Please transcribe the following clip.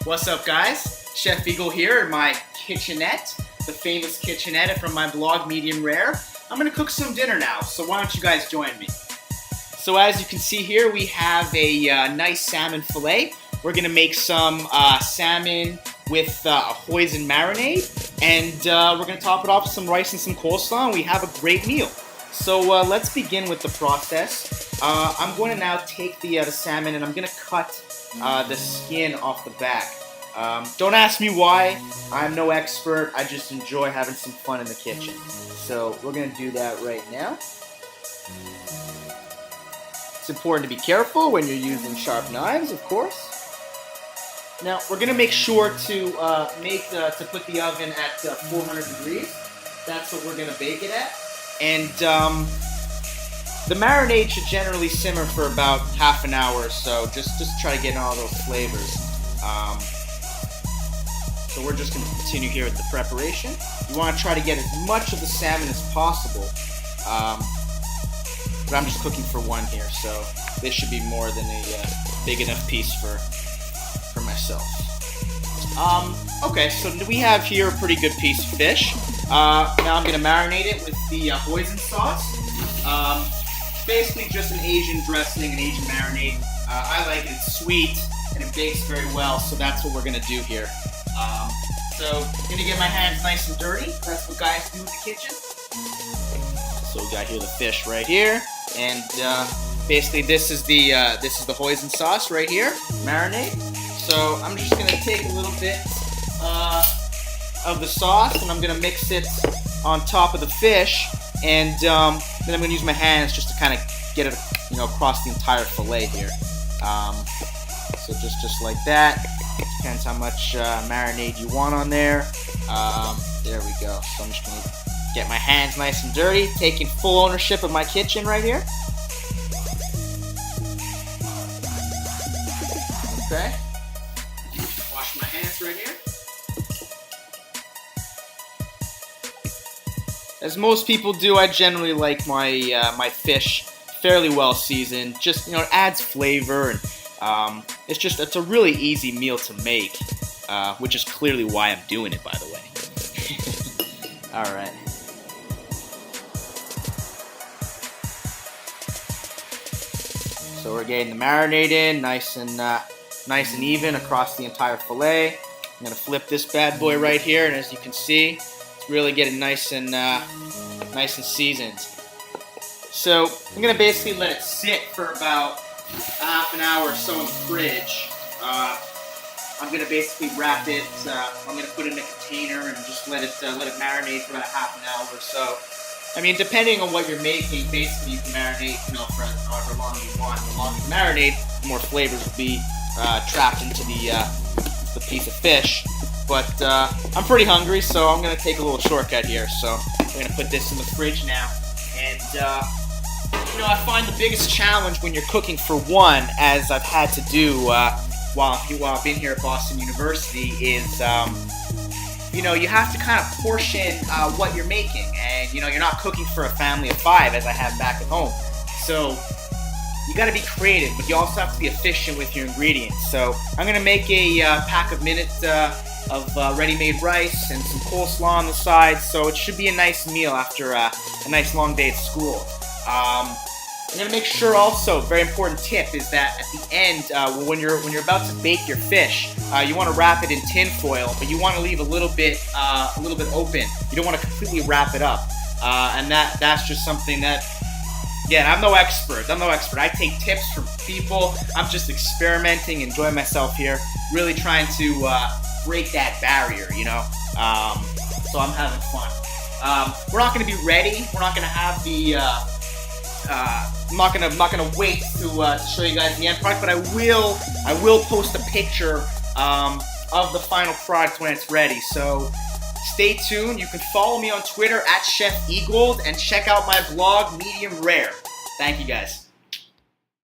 What's up, guys? Chef Egold here in my kitchenette, the famous kitchenette from my blog Medium Rare. I'm gonna cook some dinner now, so why don't you guys join me? So as you can see here, we have a nice salmon fillet. We're gonna make some salmon with hoisin marinade, and we're gonna top it off with some rice and some coleslaw, and we have a great meal. So let's begin with the process. I'm going to now take the salmon and I'm going to cut the skin off the back. Don't ask me why. I'm no expert. I just enjoy having some fun in the kitchen. So we're going to do that right now. It's important to be careful when you're using sharp knives, of course. Now we're going to make sure to put the oven at 400 degrees. That's what we're going to bake it at. And the marinade should generally simmer for about half an hour or so. Just try to get in all those flavors. So we're just going to continue here with the preparation. You want to try to get as much of the salmon as possible. But I'm just cooking for one here, so this should be more than a big enough piece for myself. Okay, so we have here a pretty good piece of fish. Now I'm going to marinate it with the hoisin sauce. Basically just an Asian dressing, an Asian marinade. I like it. It's sweet and it bakes very well, so that's what we're going to do here. So I'm going to get my hands nice and dirty. That's what guys do in the kitchen. So we got here the fish right here, and basically this is the hoisin sauce right here, marinade. So I'm just going to take a little bit of the sauce, and I'm going to mix it on top of the fish, and then I'm going to use my hands just to kind of get it, across the entire fillet here. So just like that. Depends how much marinade you want on there. There we go. So I'm just going to get my hands nice and dirty, taking full ownership of my kitchen right here. Okay. Wash my hands right here. As most people do, I generally like my my fish fairly well seasoned. Just it adds flavor, and it's a really easy meal to make, which is clearly why I'm doing it, by the way. All right. So we're getting the marinade in, nice and even across the entire fillet. I'm gonna flip this bad boy right here, and as you can see, it's really getting nice and seasoned. So I'm gonna basically let it sit for about half an hour or so in the fridge. I'm gonna basically wrap it. I'm gonna put it in a container and just let it marinate for about half an hour or so. I mean, depending on what you're making, basically you can marinate, for however long you want. The longer you marinate, the more flavors will be trapped into the piece of fish. But I'm pretty hungry, so I'm going to take a little shortcut here. So we're going to put this in the fridge now. And, I find the biggest challenge when you're cooking for one, as I've had to do while I've been here at Boston University, is, you have to kind of portion what you're making. And, you're not cooking for a family of 5, as I have back at home. So you got to be creative, but you also have to be efficient with your ingredients. So I'm going to make a pack of minutes of ready-made rice and some coleslaw on the side, so it should be a nice meal after a nice long day at school. I'm going to make sure also, very important tip, is that at the end, when you're about to bake your fish, you want to wrap it in tin foil, but you want to leave a little bit open. You don't want to completely wrap it up, and that's just something that. Yeah, I'm no expert. I take tips from people. I'm just experimenting, enjoying myself here, really trying to break that barrier, So I'm having fun. We're not going to be ready. We're not going to have the. I'm not gonna wait to show you guys the end product, but I will post a picture of the final product when it's ready. So stay tuned. You can follow me on Twitter @Chef Egold and check out my blog Medium Rare. Thank you guys.